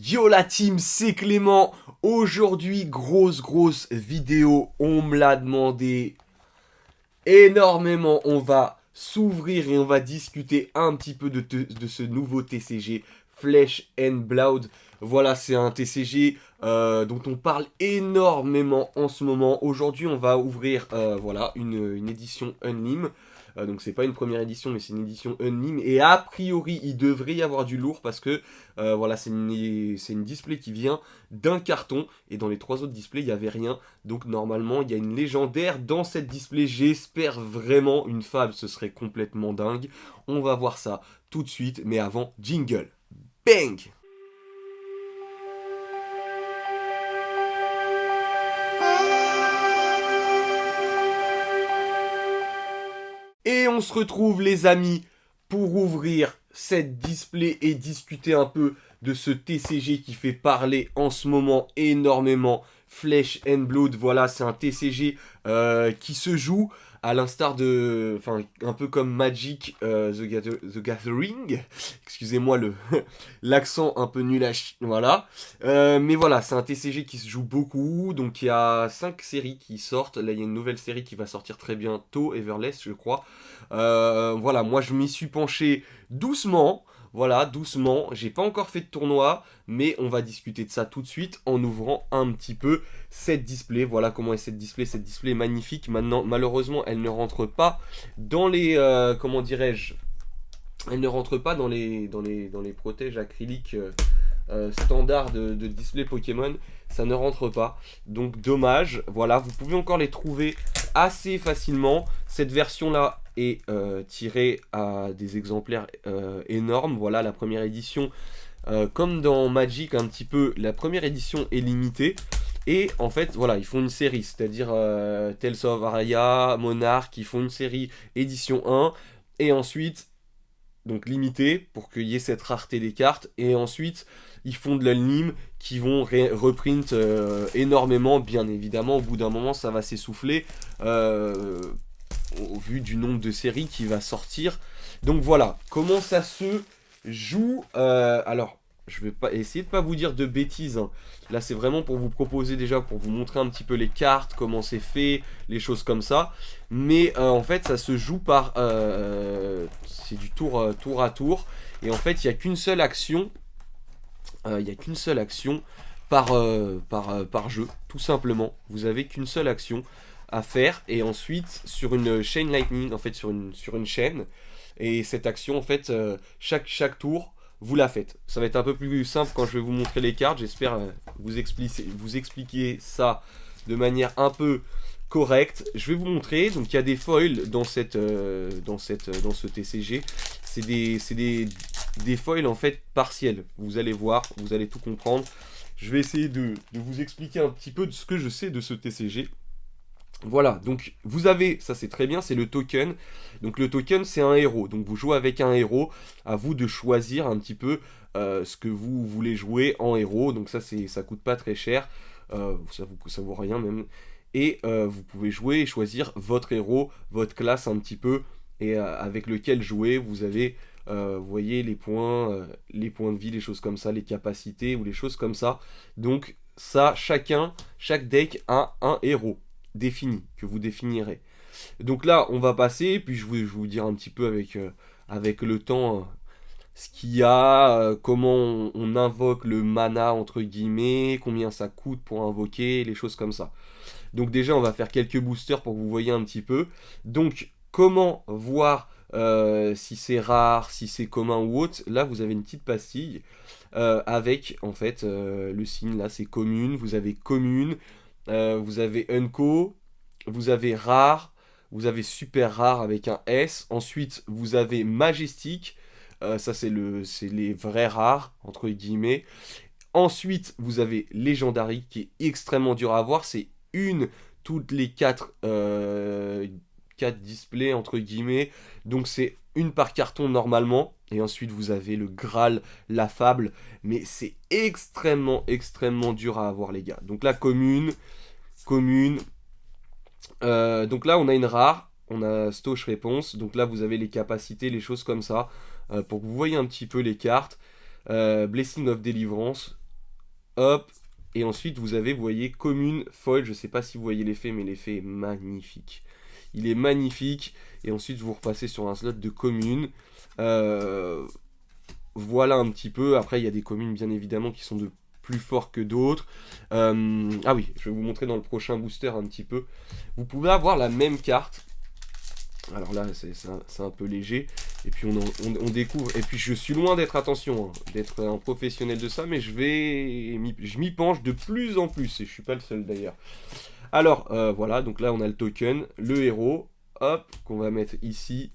Yo la team, c'est Clément. Aujourd'hui, grosse vidéo. On me l'a demandé énormément. On va s'ouvrir et on va discuter un petit peu de ce nouveau TCG, Flesh and Blood. Voilà, c'est un TCG dont on parle énormément en ce moment. Aujourd'hui, on va ouvrir voilà, une édition Unlim. Donc c'est pas une première édition, mais c'est une édition Unlim. Et a priori, il devrait y avoir du lourd parce que voilà, c'est une display qui vient d'un carton. Et dans les trois autres displays, il n'y avait rien. Donc normalement, il y a une légendaire dans cette display. J'espère vraiment une fable, ce serait complètement dingue. On va voir ça tout de suite. Mais avant, jingle. Bang! Et on se retrouve les amis pour ouvrir cette display et discuter un peu de ce TCG qui fait parler en ce moment énormément. Flesh and Blood, voilà, c'est un TCG qui se joue à l'instar de, enfin, un peu comme Magic the Gathering. Excusez-moi l'accent un peu nul voilà. Mais voilà, c'est un TCG qui se joue beaucoup. Donc il y a 5 séries qui sortent. Là, il y a une nouvelle série qui va sortir très bientôt, Everless, je crois. Voilà, moi je m'y suis penché doucement. Voilà, doucement. J'ai pas encore fait de tournoi, mais on va discuter de ça tout de suite en ouvrant un petit peu cette display. Voilà comment est cette display. Cette display est magnifique. Maintenant, malheureusement, elle ne rentre pas dans les, comment dirais-je, elle ne rentre pas dans les protèges acryliques standard de display Pokémon. Ça ne rentre pas. Donc dommage. Voilà, vous pouvez encore les trouver assez facilement. Cette version-là est tirée à des exemplaires énormes. Voilà, la première édition, comme dans Magic un petit peu, la première édition est limitée. Et en fait, voilà, ils font une série, c'est-à-dire Tales of Aria, Monarch, ils font une série édition 1. Et ensuite, donc limité pour qu'il y ait cette rareté des cartes, et ensuite ils font de l'anime qui vont reprint énormément. Bien évidemment, au bout d'un moment ça va s'essouffler au vu du nombre de séries qui va sortir. Donc voilà comment ça se joue. Alors je vais pas essayer de pas vous dire de bêtises, hein. Là c'est vraiment pour vous proposer, déjà pour vous montrer un petit peu les cartes, comment c'est fait, les choses comme ça. Mais en fait ça se joue par c'est du tour à tour. Et en fait il n'y a qu'une seule action. Il n'y a qu'une seule action par jeu, tout simplement. Vous avez qu'une seule action à faire. Et ensuite sur une chain lightning, en fait sur une chaîne. Et cette action en fait chaque tour vous la faites. Ça va être un peu plus simple quand je vais vous montrer les cartes. J'espère vous expliquer ça de manière un peu correcte. Je vais vous montrer. Donc il y a des foils dans ce TCG. C'est des foils en fait partiels. Vous allez voir, vous allez tout comprendre. Je vais essayer de vous expliquer un petit peu de ce que je sais de ce TCG. Voilà, donc vous avez, ça c'est très bien, c'est le token. Donc le token c'est un héros, donc vous jouez avec un héros. À vous de choisir un petit peu ce que vous voulez jouer en héros. Donc ça coûte pas très cher, ça vaut rien même. Et vous pouvez jouer et choisir votre héros, votre classe un petit peu, et avec lequel jouer. Vous avez, vous voyez, les points de vie, les choses comme ça, les capacités ou les choses comme ça. Donc ça, chaque deck a un héros défini, que vous définirez. Donc là, on va passer, puis je vais vous dire un petit peu avec le temps ce qu'il y a, comment on invoque le mana, entre guillemets, combien ça coûte pour invoquer, les choses comme ça. Donc déjà, on va faire quelques boosters pour que vous voyez un petit peu. Donc, comment voir si c'est rare, si c'est commun ou autre. Là, vous avez une petite pastille avec, en fait, le signe, là, c'est commune. Vous avez commune, vous avez unco, vous avez rare, vous avez super rare avec un S. Ensuite, vous avez majestique. Ça, c'est les vrais rares, entre guillemets. Ensuite, vous avez Legendary qui est extrêmement dur à avoir. C'est une toutes les 4 displays, entre guillemets. Donc, c'est une par carton normalement. Et ensuite, vous avez le Graal, la Fable. Mais c'est extrêmement dur à avoir, les gars. Donc, la commune. Donc là, on a une rare. On a Stoche Réponse. Donc là, vous avez les capacités, les choses comme ça. Pour que vous voyez un petit peu les cartes. Blessing of Deliverance. hop. Et ensuite, vous avez, vous voyez, commune, foil. Je sais pas si vous voyez l'effet, mais l'effet est magnifique. Il est magnifique. Et ensuite, vous repassez sur un slot de commune. Voilà un petit peu. Après, il y a des communes, bien évidemment, qui sont de plus forts que d'autres. Ah oui, je vais vous montrer dans le prochain booster un petit peu. Vous pouvez avoir la même carte. Alors là, c'est un peu léger. Et puis on découvre. Et puis je suis loin d'être, attention, hein, d'être un professionnel de ça, mais je m'y penche de plus en plus. Et je suis pas le seul d'ailleurs. Alors voilà, donc là on a le token, le héros, hop, qu'on va mettre ici.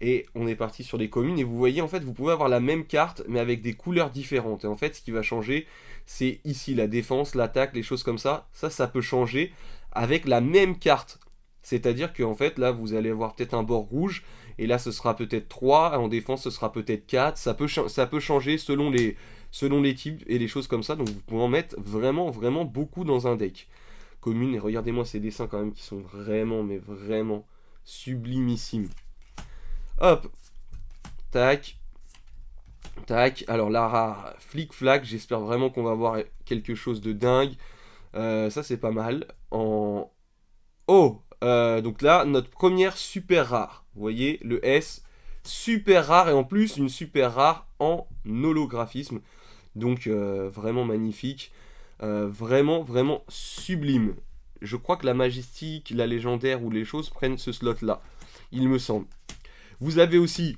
Et on est parti sur les communes. Et vous voyez, en fait, vous pouvez avoir la même carte, mais avec des couleurs différentes. Et en fait, ce qui va changer, c'est ici la défense, l'attaque, les choses comme ça. Ça peut changer avec la même carte. C'est-à-dire qu'en fait, là, vous allez avoir peut-être un bord rouge, et là, ce sera peut-être 3, en défense, ce sera peut-être 4, ça peut changer selon les types et les choses comme ça, donc vous pouvez en mettre vraiment, vraiment beaucoup dans un deck. Commune, et regardez-moi ces dessins quand même qui sont vraiment, mais vraiment sublimissimes. Hop, tac, tac, alors la rare, flic-flac, j'espère vraiment qu'on va avoir quelque chose de dingue. Ça, c'est pas mal. Oh, donc là, notre première super rare. Vous voyez, le S, super rare, et en plus, une super rare en holographisme. Donc, vraiment magnifique. Vraiment, vraiment sublime. Je crois que la majestique, la légendaire ou les choses prennent ce slot-là. Il me semble. Vous avez aussi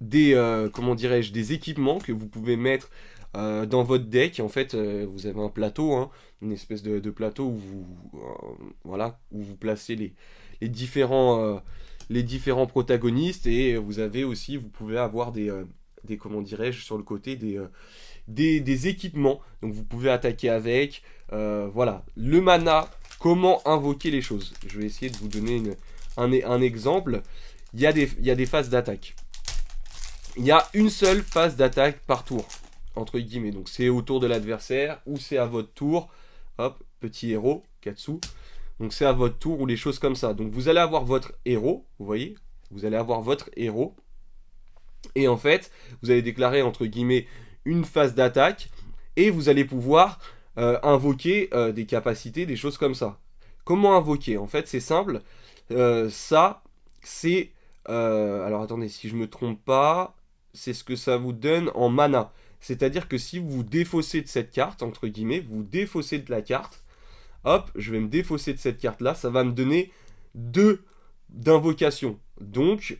des, comment dirais-je, des équipements que vous pouvez mettre dans votre deck. En fait, vous avez un plateau, hein, une espèce de plateau où voilà, où vous placez les différents protagonistes, et vous avez aussi, vous pouvez avoir des comment dirais-je, sur le côté des équipements. Donc vous pouvez attaquer avec. Voilà, le mana, comment invoquer les choses. Je vais essayer de vous donner un exemple. Il y a des phases d'attaque. Il y a une seule phase d'attaque par tour, entre guillemets. Donc c'est au tour de l'adversaire ou c'est à votre tour. Hop, petit héros, Katsu. Donc c'est à votre tour ou les choses comme ça. Donc vous allez avoir votre héros, vous voyez. Vous allez avoir votre héros. Et en fait, vous allez déclarer, entre guillemets, une phase d'attaque. Et vous allez pouvoir invoquer des capacités, des choses comme ça. Comment invoquer? En fait, c'est simple. Ça, c'est... alors attendez, si je me trompe pas, c'est ce que ça vous donne en mana. C'est-à-dire que si vous défaussez de cette carte, entre guillemets, vous défaussez de la carte, hop, je vais me défausser de cette carte-là, ça va me donner 2 d'invocation. Donc,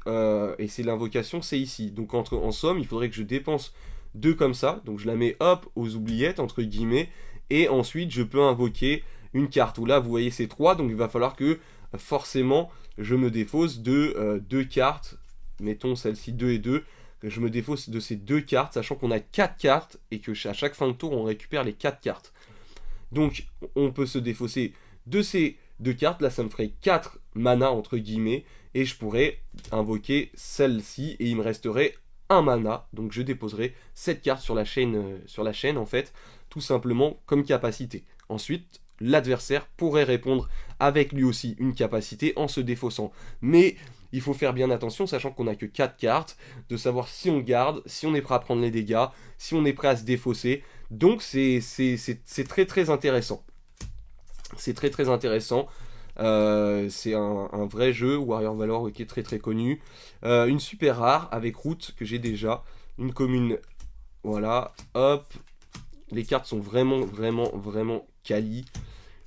et c'est l'invocation, c'est ici. Donc en somme, il faudrait que je dépense 2 comme ça. Donc je la mets hop aux oubliettes, entre guillemets, et ensuite je peux invoquer une carte. Où là, vous voyez, c'est 3, donc il va falloir que forcément je me défausse de 2 cartes, mettons celle-ci 2 et 2, que je me défausse de ces 2 cartes, sachant qu'on a 4 cartes, et que à chaque fin de tour, on récupère les 4 cartes. Donc, on peut se défausser de ces 2 cartes, là ça me ferait 4 mana, entre guillemets, et je pourrais invoquer celle-ci, et il me resterait 1 mana, donc je déposerai cette carte sur la chaîne, en fait, tout simplement comme capacité. Ensuite, l'adversaire pourrait répondre avec lui aussi une capacité en se défaussant. Mais il faut faire bien attention, sachant qu'on n'a que 4 cartes, de savoir si on garde, si on est prêt à prendre les dégâts, si on est prêt à se défausser. Donc c'est très très intéressant. C'est très très intéressant. C'est un vrai jeu, Warrior Valor, qui est très très connu. Une super rare avec route que j'ai déjà. Une commune, voilà, hop. Les cartes sont vraiment vraiment vraiment quali.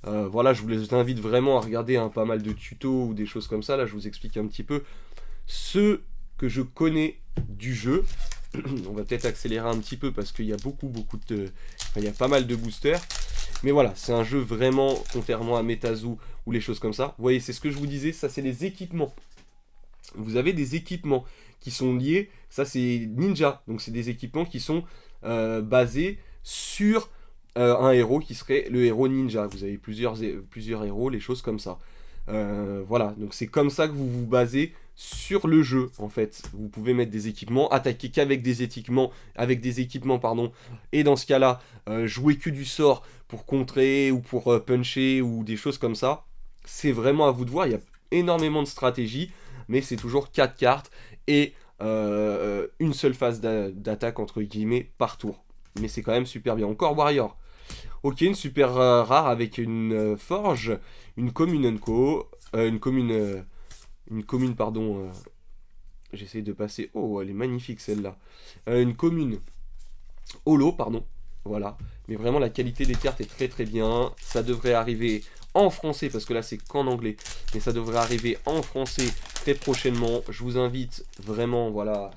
Voilà, je vous invite vraiment à regarder pas mal de tutos ou des choses comme ça. Là, je vous explique un petit peu ce que je connais du jeu. On va peut-être accélérer un petit peu parce qu'il y a beaucoup de... Enfin, il y a pas mal de boosters. Mais voilà, c'est un jeu vraiment, contrairement à Metazoo ou les choses comme ça. Vous voyez, c'est ce que je vous disais, ça c'est les équipements. Vous avez des équipements qui sont liés, ça c'est Ninja. Donc c'est des équipements qui sont basés sur... un héros qui serait le héros ninja. Vous avez plusieurs héros, les choses comme ça. Voilà, donc c'est comme ça que vous vous basez sur le jeu, en fait. Vous pouvez mettre des équipements, attaquer qu'avec des équipements, pardon, et dans ce cas-là, jouer que du sort pour contrer ou pour puncher ou des choses comme ça. C'est vraiment à vous de voir, il y a énormément de stratégies, mais c'est toujours 4 cartes et une seule phase d'attaque, entre guillemets, par tour. mais c'est quand même super bien. Encore Warrior. Ok, une super rare avec une forge, une commune Unco, une commune, pardon, j'essaye de passer, oh, elle est magnifique celle-là. Une commune holo, pardon, voilà. Mais vraiment, la qualité des cartes est très très bien. Ça devrait arriver en français, parce que là, c'est qu'en anglais. Mais ça devrait arriver en français très prochainement. Je vous invite vraiment, voilà.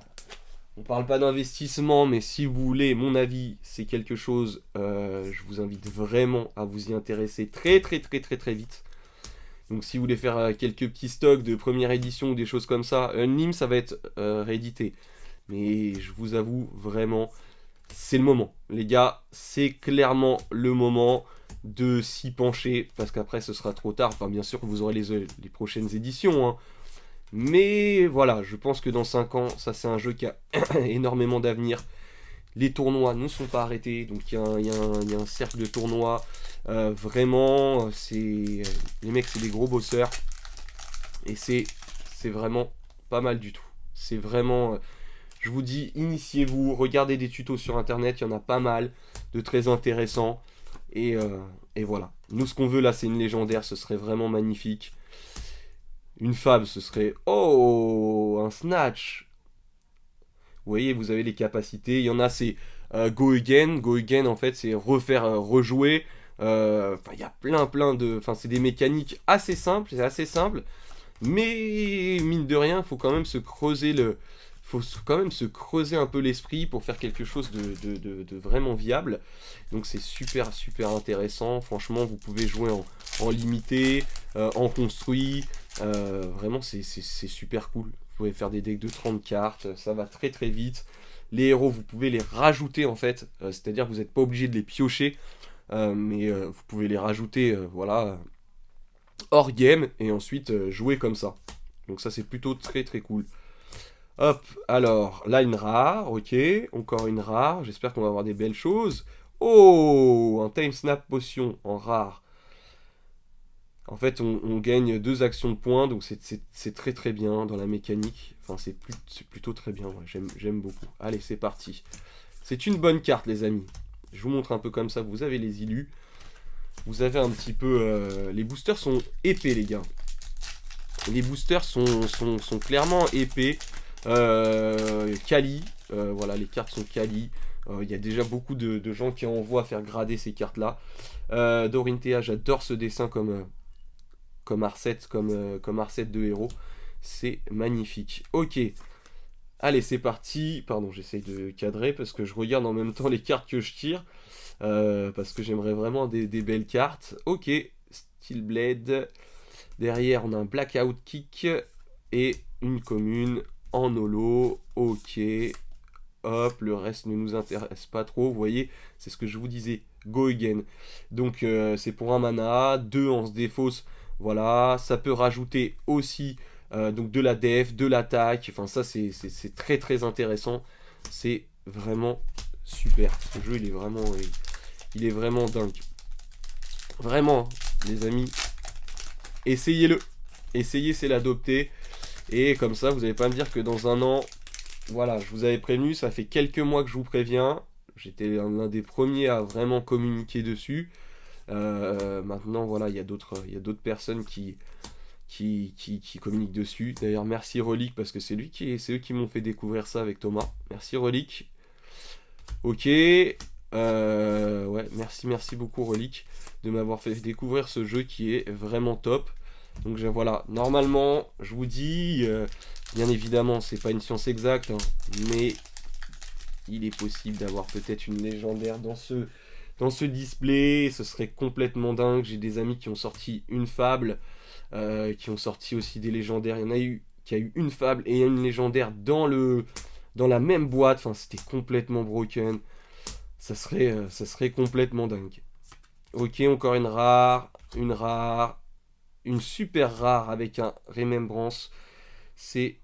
On parle pas d'investissement, mais si vous voulez mon avis, c'est quelque chose, je vous invite vraiment à vous y intéresser très très très très très vite. Donc si vous voulez faire quelques petits stocks de première édition ou des choses comme ça, Unlim ça va être réédité. Mais je vous avoue vraiment, c'est le moment. Les gars, c'est clairement le moment de s'y pencher, parce qu'après ce sera trop tard. Enfin bien sûr que vous aurez les prochaines éditions, hein. Mais voilà, je pense que dans 5 ans, ça c'est un jeu qui a énormément d'avenir. Les tournois ne sont pas arrêtés, donc il y a un cercle de tournois. Vraiment, les mecs, c'est des gros bosseurs. Et c'est vraiment pas mal du tout. C'est vraiment... je vous dis, initiez-vous, regardez des tutos sur Internet, il y en a pas mal de très intéressants. Et voilà. Nous, ce qu'on veut là, c'est une légendaire, ce serait vraiment magnifique. Une fab, ce serait... oh, un snatch. Vous voyez, vous avez les capacités. Il y en a, c'est go again. Go again, en fait, c'est refaire, rejouer. Il y a plein de... Enfin, c'est des mécaniques assez simples. C'est assez simple. Mais, mine de rien, il faut quand même se creuser faut quand même se creuser un peu l'esprit pour faire quelque chose de vraiment viable. Donc c'est super intéressant. Franchement, vous pouvez jouer en limité, en construit. Vraiment, c'est super cool. Vous pouvez faire des decks de 30 cartes, ça va très très vite. Les héros, vous pouvez les rajouter en fait, c'est-à-dire que vous n'êtes pas obligé de les piocher, mais vous pouvez les rajouter, voilà, hors game, et ensuite jouer comme ça. Donc ça, c'est plutôt très très cool. Hop, alors, là une rare, ok, encore une rare, j'espère qu'on va avoir des belles choses. Oh, un time snap potion en rare. En fait, on gagne 2 actions de points, donc c'est très très bien dans la mécanique. Enfin, c'est plutôt très bien, ouais, j'aime beaucoup. Allez, c'est parti. C'est une bonne carte, les amis. Je vous montre un peu comme ça, vous avez les illus. Vous avez un petit peu... les boosters sont épais, les gars. Les boosters sont clairement épais. Quali, voilà, les cartes sont quali. Il y a déjà beaucoup de gens qui envoient faire grader ces cartes-là. Dorinthea, j'adore ce dessin comme Arset, comme Arset de héros. C'est magnifique. Ok. Allez, c'est parti. Pardon, j'essaye de cadrer parce que je regarde en même temps les cartes que je tire. Parce que j'aimerais vraiment des belles cartes. Ok. Steel Blade. Derrière, on a un Blackout Kick et une commune en holo. Ok. Hop, le reste ne nous intéresse pas trop. Vous voyez, c'est ce que je vous disais. Go again. Donc, c'est pour un mana. 2 en se défausse. Voilà. Ça peut rajouter aussi donc de la def, de l'attaque. Enfin, ça, c'est très très intéressant. C'est vraiment super. Ce jeu, il est vraiment dingue. Vraiment, les amis. Essayez-le. Essayez, c'est l'adopter. Et comme ça, vous n'allez pas me dire que dans un an, voilà, je vous avais prévenu, ça fait quelques mois que je vous préviens. J'étais l'un des premiers à vraiment communiquer dessus. Maintenant, voilà, il y a d'autres personnes qui communiquent dessus. D'ailleurs, merci Relic, parce que c'est eux qui m'ont fait découvrir ça avec Thomas. Merci Relic. Ok. Ouais, merci beaucoup Relic de m'avoir fait découvrir ce jeu qui est vraiment top. Donc voilà, normalement, je vous dis, bien évidemment, c'est pas une science exacte, hein, mais il est possible d'avoir peut-être une légendaire dans ce display. Ce serait complètement dingue. J'ai des amis qui ont sorti une fable, qui ont sorti aussi des légendaires. Il y en a eu qui a eu une fable et une légendaire dans la même boîte. Enfin, c'était complètement broken. Ça serait complètement dingue. Ok, encore une rare, une super rare avec un Remembrance. C'est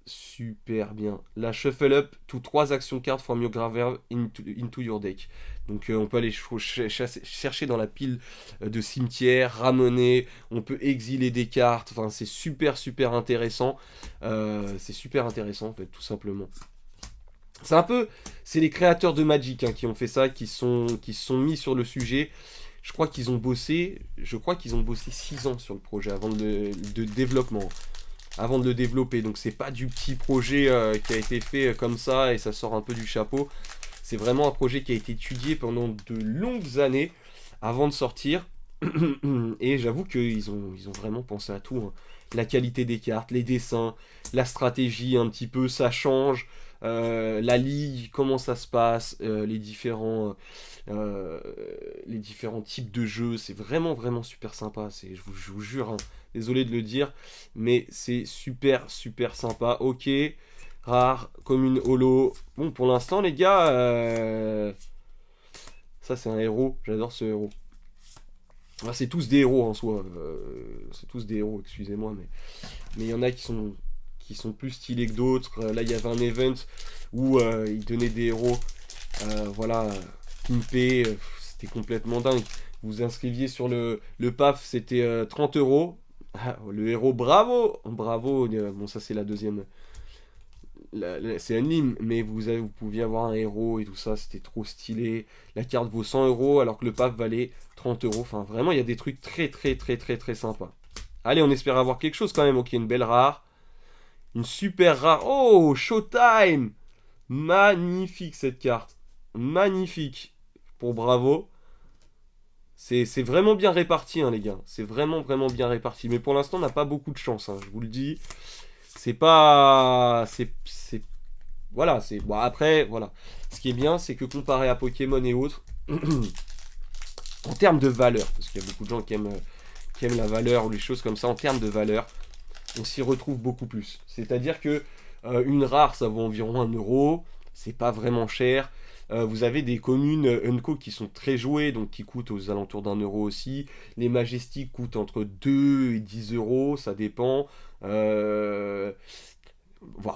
super bien. La Shuffle Up, to 3 actions cartes from your graveyard into your deck. Donc on peut aller chercher dans la pile de cimetière, ramener, on peut exiler des cartes. Enfin, c'est super intéressant. C'est super intéressant en fait, tout simplement. C'est un peu... C'est les créateurs de Magic hein, qui ont fait ça, qui se sont mis sur le sujet. Je crois qu'ils ont bossé 6 ans sur le projet avant de développement. Avant de le développer. Donc c'est pas du petit projet qui a été fait comme ça et ça sort un peu du chapeau. C'est vraiment un projet qui a été étudié pendant de longues années avant de sortir. Et j'avoue qu'ils ont vraiment pensé à tout. Hein. La qualité des cartes, les dessins, la stratégie un petit peu, ça change. La ligue, comment ça se passe, les différents types de jeux, c'est vraiment vraiment super sympa. Je vous jure, hein, désolé de le dire, mais c'est super super sympa. Ok, rare, commune holo. Bon, pour l'instant, les gars, ça c'est un héros, j'adore ce héros. Ah, c'est tous des héros en soi, c'est tous des héros, excusez-moi, mais il y en a qui sont plus stylés que d'autres. Là, il y avait un event où ils donnaient des héros, voilà, pimpés, c'était complètement dingue. Vous vous inscriviez sur le PAF, c'était 30 euros. Ah, le héros, bravo, bravo. Bon, ça c'est la deuxième. C'est un hymne, mais vous pouviez avoir un héros et tout ça, c'était trop stylé. La carte vaut 100 euros alors que le PAF valait 30 euros. Enfin, vraiment, il y a des trucs très très très très très sympas. Allez, on espère avoir quelque chose quand même. Ok, une belle rare. Une super rare. Oh, Showtime! Magnifique cette carte. Magnifique. Pour bravo. C'est vraiment bien réparti, hein, les gars. C'est vraiment, vraiment bien réparti. Mais pour l'instant, on n'a pas beaucoup de chance, hein, je vous le dis. C'est pas... Voilà, c'est... Bon, après, voilà. Ce qui est bien, c'est que comparé à Pokémon et autres, en termes de valeur, parce qu'il y a beaucoup de gens qui aiment la valeur ou les choses comme ça, en termes de valeur, on s'y retrouve beaucoup plus. C'est-à-dire que une rare, ça vaut environ 1 euro. C'est pas vraiment cher. Vous avez des communes Unco qui sont très jouées, donc qui coûtent aux alentours d'1 euro aussi. Les Majestiques coûtent entre 2 et 10 euros, ça dépend. Voire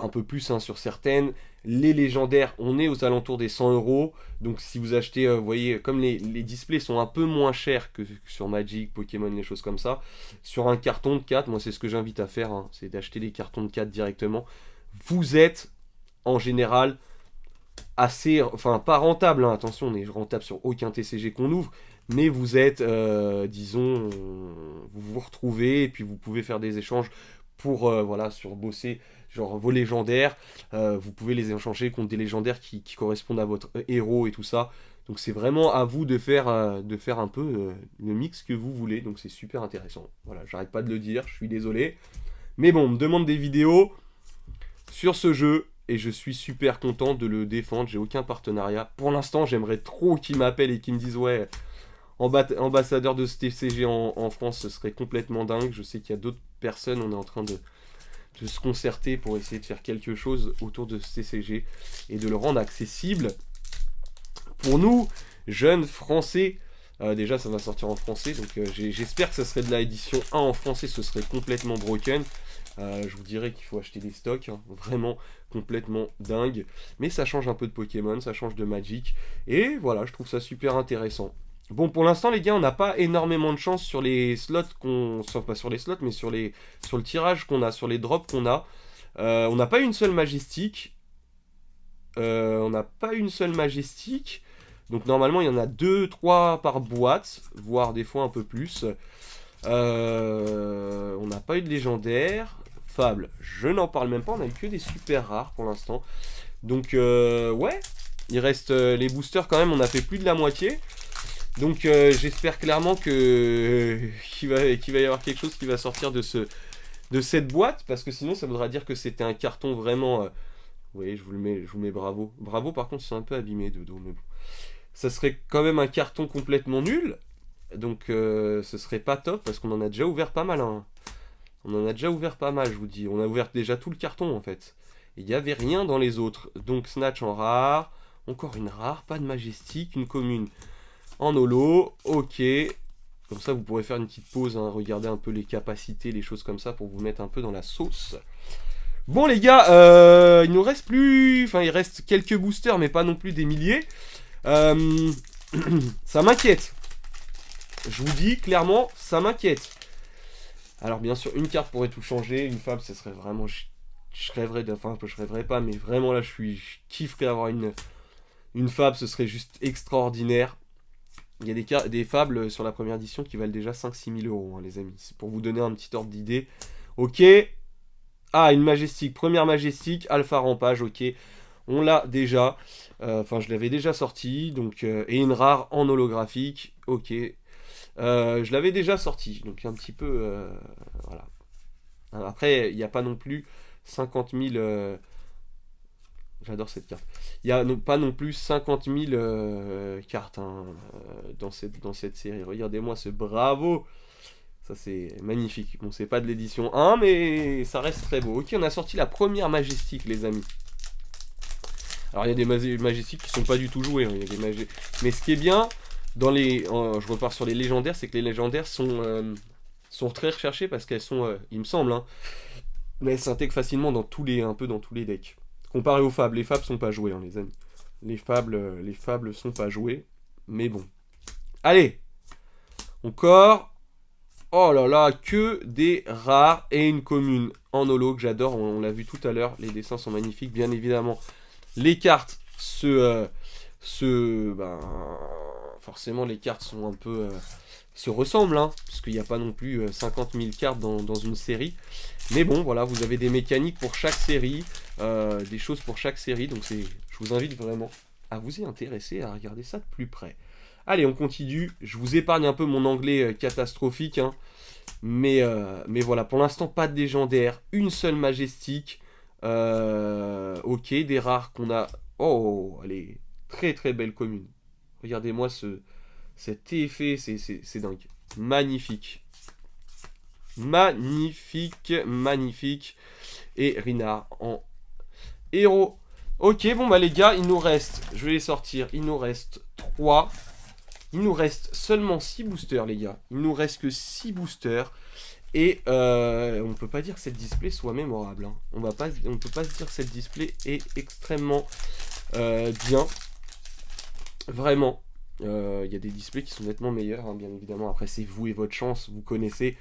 un peu plus hein, sur certaines. Les légendaires, on est aux alentours des 100 euros. Donc si vous achetez, vous voyez, comme les displays sont un peu moins chers que sur Magic, Pokémon, les choses comme ça, sur un carton de 4, moi c'est ce que j'invite à faire, hein, c'est d'acheter des cartons de 4 directement. Vous êtes, en général, assez, enfin pas rentable, hein, attention, on est rentable sur aucun TCG qu'on ouvre, mais vous êtes, disons, vous vous retrouvez et puis vous pouvez faire des échanges pour, voilà, sur bosser, genre vos légendaires, vous pouvez les échanger contre des légendaires qui correspondent à votre héros et tout ça. Donc c'est vraiment à vous de faire un peu le mix que vous voulez, donc c'est super intéressant. Voilà, j'arrête pas de le dire, je suis désolé. Mais bon, on me demande des vidéos sur ce jeu, et je suis super content de le défendre, j'ai aucun partenariat. Pour l'instant, j'aimerais trop qu'ils m'appellent et qu'ils me disent, ouais, ambassadeur de ce TCG en France, ce serait complètement dingue. Je sais qu'il y a d'autres personnes, on est en train de se concerter pour essayer de faire quelque chose autour de ce TCG et de le rendre accessible pour nous, jeunes français. Déjà, ça va sortir en français, donc j'espère que ça serait de la édition 1 en français, ce serait complètement broken. Je vous dirais qu'il faut acheter des stocks, hein, vraiment complètement dingue. Mais ça change un peu de Pokémon, ça change de Magic. Et voilà, je trouve ça super intéressant. Bon, pour l'instant, les gars, on n'a pas énormément de chance sur les slots qu'on... Enfin, pas sur les slots, mais sur le tirage qu'on a, sur les drops qu'on a. On n'a pas une seule majestique. On n'a pas une seule majestique. Donc normalement, il y en a 2-3 par boîte, voire des fois un peu plus. On n'a pas eu de légendaire. Fable, je n'en parle même pas, on a eu que des super rares pour l'instant. Donc ouais, il reste les boosters quand même, on a fait plus de la moitié. Donc j'espère clairement qu'il va y avoir quelque chose qui va sortir de cette boîte, parce que sinon ça voudra dire que c'était un carton vraiment... vous voyez, je vous mets bravo. Bravo par contre c'est un peu abîmé de dos, mais bon. Ça serait quand même un carton complètement nul. Donc ce serait pas top, parce qu'on en a déjà ouvert pas mal. Hein. On en a déjà ouvert pas mal, je vous dis. On a ouvert déjà tout le carton en fait. Il n'y avait rien dans les autres. Donc Snatch en rare. Encore une rare, pas de majestique, une commune en holo. Ok. Comme ça vous pourrez faire une petite pause, hein, regarder un peu les capacités, les choses comme ça pour vous mettre un peu dans la sauce. Bon les gars, il nous reste plus... Enfin il reste quelques boosters mais pas non plus des milliers. Ça m'inquiète. Je vous dis clairement, ça m'inquiète. Alors bien sûr, une carte pourrait tout changer. Une fable, ce serait vraiment je rêverais, enfin je rêverais pas, mais vraiment là je kifferais avoir une fab, ce serait juste extraordinaire. Il y a des fables sur la première édition qui valent déjà 5-6 000 euros, hein, les amis. C'est pour vous donner un petit ordre d'idée. Ok. Ah, une majestique. Première majestique, alpha rampage, ok. On l'a déjà. Enfin, je l'avais déjà sorti. Donc, et une rare en holographique, ok. Je l'avais déjà sorti. Donc un petit peu... voilà. Après, il n'y a pas non plus 50 000... J'adore cette carte. Il n'y a pas non plus 50 000 cartes hein, dans cette série. Regardez-moi ce bravo. Ça c'est magnifique. Bon, c'est pas de l'édition 1, mais ça reste très beau. Ok, on a sorti la première majestique, les amis. Alors il y a des majestiques qui sont pas du tout jouées. Hein. Il y a des mais ce qui est bien, je repars sur les légendaires, c'est que les légendaires sont très recherchées parce qu'elles sont, il me semble, hein, mais elles s'intègrent facilement un peu dans tous les decks. Comparé aux fables, les fables sont pas jouées, hein, les amis. Les fables sont pas jouées, mais bon. Allez, encore. Oh là là, que des rares et une commune en holo que j'adore. On l'a vu tout à l'heure, les dessins sont magnifiques, bien évidemment. Les cartes forcément les cartes sont un peu se ressemblent, hein, parce qu'il n'y a pas non plus 50 000 cartes dans une série. Mais bon, voilà, vous avez des mécaniques pour chaque série, des choses pour chaque série, donc je vous invite vraiment à vous y intéresser, à regarder ça de plus près. Allez, on continue. Je vous épargne un peu mon anglais catastrophique, hein, mais voilà, pour l'instant, pas de légendaire, une seule majestique. Ok, des rares qu'on a. Oh, allez, très très belle commune. Regardez-moi cet effet, c'est dingue. Magnifique. Magnifique, magnifique. Et Rina en héros. Ok, bon bah les gars, il nous reste, je vais les sortir, il nous reste 3. Il nous reste seulement 6 boosters, les gars. Il nous reste que 6 boosters. Et on ne peut pas dire que cette display soit mémorable. Hein. On ne peut pas se dire que cette display est extrêmement bien. Vraiment. Il y a des displays qui sont nettement meilleurs, hein, bien évidemment. Après, c'est vous et votre chance, vous connaissez.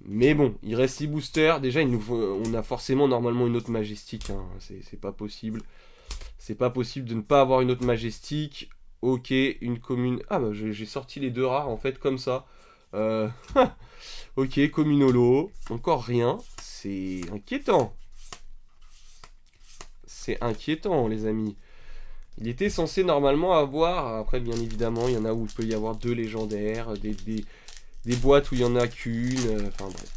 Mais bon, il reste 6 boosters. Déjà, on a forcément normalement une autre majestique. Hein. C'est pas possible. C'est pas possible de ne pas avoir une autre majestique. Ok, une commune. Ah bah j'ai sorti les deux rares en fait comme ça. Ok, commune holo. Encore rien. C'est inquiétant. C'est inquiétant les amis. Il était censé normalement avoir. Après bien évidemment il y en a où il peut y avoir 2 légendaires. Des boîtes où il n'y en a qu'une. Enfin bref.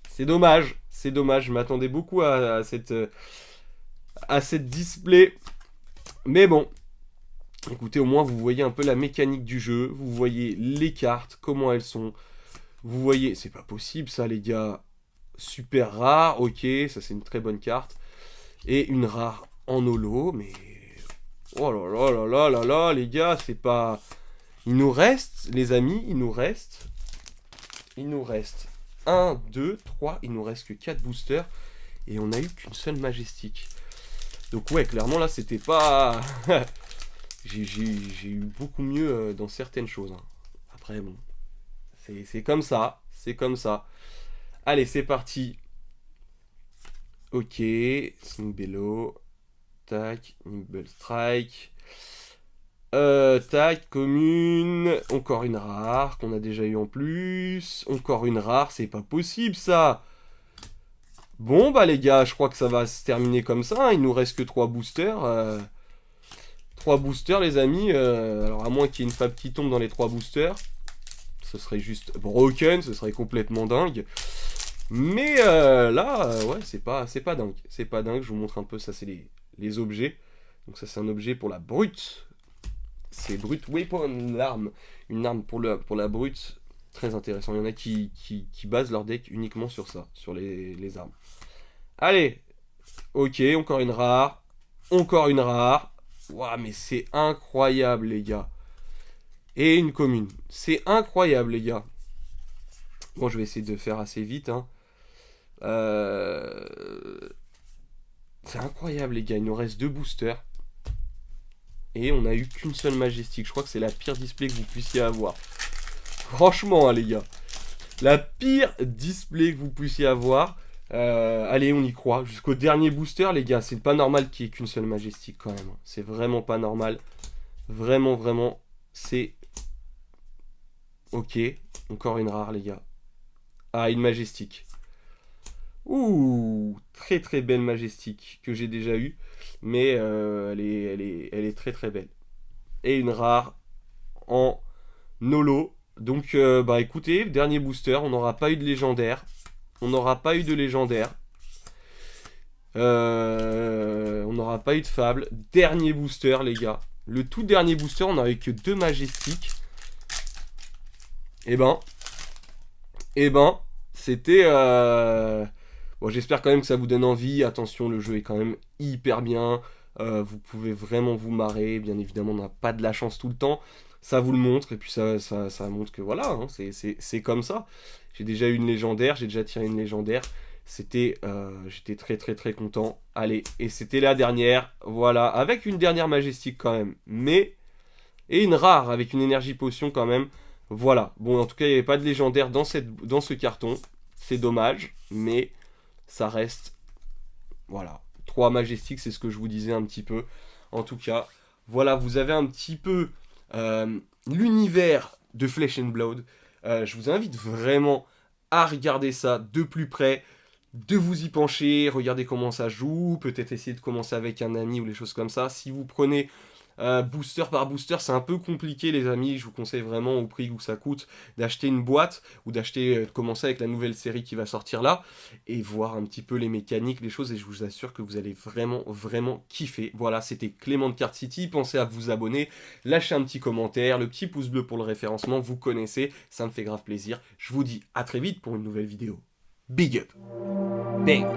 C'est dommage. C'est dommage. Je m'attendais beaucoup à cette display. Mais bon. Écoutez, au moins vous voyez un peu la mécanique du jeu, vous voyez les cartes, comment elles sont, vous voyez, c'est pas possible ça les gars, super rare, ok, ça c'est une très bonne carte, et une rare en holo, mais oh là là là là là là les gars, c'est pas, il nous reste, les amis, il nous reste 1, 2, 3, il nous reste que 4 boosters, et on a eu qu'une seule majestique, donc ouais, clairement là c'était pas... J'ai eu beaucoup mieux dans certaines choses. Hein. Après, bon, c'est comme ça. C'est comme ça. Allez, c'est parti. Ok. Swing Bello. Tac. Nimble Strike. Tac. Commune. Encore une rare qu'on a déjà eu en plus. Encore une rare. C'est pas possible, ça. Bon, bah, les gars, je crois que ça va se terminer comme ça. Hein. Il nous reste que 3 boosters. 3 boosters les amis, alors à moins qu'il y ait une fab qui tombe dans les 3 boosters, ce serait juste broken, ce serait complètement dingue. Mais là, ouais, c'est pas dingue, c'est pas dingue, je vous montre un peu, ça c'est les objets. Donc ça c'est un objet pour la brute, c'est brute weapon, l'arme, une arme pour la brute, très intéressant. Il y en a qui basent leur deck uniquement sur ça, sur les armes. Allez, ok, encore une rare, Waouh, mais c'est incroyable, les gars. Et une commune. C'est incroyable, les gars. Bon, je vais essayer de faire assez vite. Hein. C'est incroyable, les gars. Il nous reste 2 boosters. Et on a eu qu'une seule majestique. Je crois que c'est la pire display que vous puissiez avoir. Franchement, hein, les gars. La pire display que vous puissiez avoir. Allez, on y croit. Jusqu'au dernier booster, les gars. C'est pas normal qu'il n'y ait qu'une seule Majestic quand même. C'est vraiment pas normal. Vraiment, vraiment. C'est... Ok. Encore une rare, les gars. Ah, une Majestic. Ouh, très très belle Majestic que j'ai déjà eue. Mais elle est très très belle. Et une rare en Nolo. Donc, bah écoutez, dernier booster. On n'aura pas eu de légendaire. On n'aura pas eu de légendaire. On n'aura pas eu de fable. Dernier booster, les gars. Le tout dernier booster, on n'a eu que 2 Majestiques. Eh ben, c'était... Bon, j'espère quand même que ça vous donne envie. Attention, le jeu est quand même hyper bien. Vous pouvez vraiment vous marrer. Bien évidemment, on n'a pas de la chance tout le temps. Ça vous le montre. Et puis ça montre que voilà, hein, c'est comme ça. J'ai déjà eu une légendaire. J'ai déjà tiré une légendaire. J'étais très très très content. Allez, et c'était la dernière. Voilà, avec une dernière majestique quand même. Mais... Et une rare avec une énergie potion quand même. Voilà. Bon, en tout cas, il n'y avait pas de légendaire dans ce carton. C'est dommage, mais ça reste... Voilà. 3 majestiques, c'est ce que je vous disais un petit peu. En tout cas, voilà, vous avez un petit peu l'univers de Flesh and Blood. Je vous invite vraiment à regarder ça de plus près, de vous y pencher, regarder comment ça joue, peut-être essayer de commencer avec un ami ou les choses comme ça. Si vous prenez booster par booster, c'est un peu compliqué les amis, je vous conseille vraiment au prix où ça coûte d'acheter une boîte ou de commencer avec la nouvelle série qui va sortir là et voir un petit peu les mécaniques, les choses et je vous assure que vous allez vraiment vraiment kiffer. Voilà, c'était Clément de Card City, pensez à vous abonner, lâchez un petit commentaire, le petit pouce bleu pour le référencement, vous connaissez, ça me fait grave plaisir. Je vous dis à très vite pour une nouvelle vidéo. Big up. Bang.